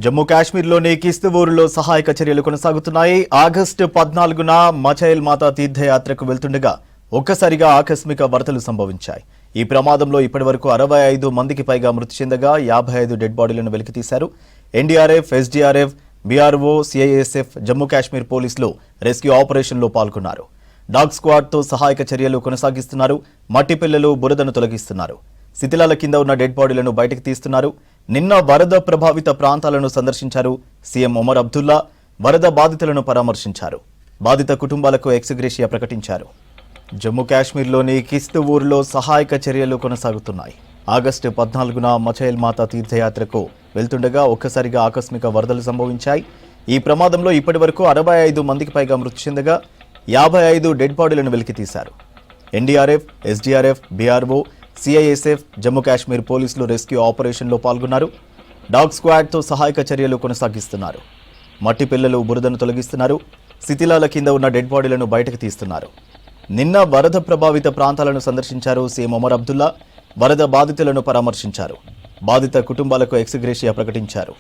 జమ్మూ కాశ్మీర్లోని కిస్తూరులో సహాయక చర్యలు కొనసాగుతున్నాయి. ఆగస్టు 14న మచైల్ మాతా తీర్థయాత్రకు వెళ్తుండగా ఒక్కసారిగా ఆకస్మిక వరదలు సంభవించాయి. ఈ ప్రమాదంలో ఇప్పటివరకు 65 మందికి పైగా మృతి చెందగా 55 డెడ్ బాడీలను వెలికితీశారు. NDRF, SDRF, BRO, CISF, Jammu Kashmir పోలీసులు రెస్క్యూ ఆపరేషన్లో పాల్గొన్నారు. డాగ్ స్క్వాడ్తో సహాయక చర్యలు కొనసాగిస్తున్నారు. మట్టి పిల్లలు బురదను తొలగిస్తున్నారు. శిథిలాల కింద ఉన్న డెడ్ బాడీలను బయటకు తీస్తున్నారు. నిన్న వరద ప్రభావిత ప్రాంతాలను సందర్శించారు సీఎం ఒమర్ అబ్దుల్లా. వరద బాధితులను పరామర్శించారు. బాధిత కుటుంబాలకు ఎక్స్గ్రేషియా ప్రకటించారు. జమ్మూ కాశ్మీర్లోని కిస్తూరులో సహాయక చర్యలు కొనసాగుతున్నాయి. ఆగస్టు 14న మచైల్ మాతా తీర్థయాత్రకు వెళ్తుండగా ఒక్కసారిగా ఆకస్మిక వరదలు సంభవించాయి. ఈ ప్రమాదంలో ఇప్పటివరకు 65 మందికి పైగా మృతి చెందగా 55 డెడ్ బాడీలను వెలికితీశారు. NDRF, SDRF, BRO, CISF, Jammu Kashmir పోలీసులు రెస్క్యూ ఆపరేషన్లో పాల్గొన్నారు. డాగ్ స్క్వాడ్తో సహాయక చర్యలు కొనసాగిస్తున్నారు. మట్టి పిల్లలు బురదను తొలగిస్తున్నారు. శిథిలాల కింద ఉన్న డెడ్ బాడీలను బయటకు తీస్తున్నారు. నిన్న వరద ప్రభావిత ప్రాంతాలను సందర్శించారు సీఎం ఒమర్ అబ్దుల్లా. వరద బాధితులను పరామర్శించారు. బాధిత కుటుంబాలకు ఎక్స్గ్రేషియా ప్రకటించారు.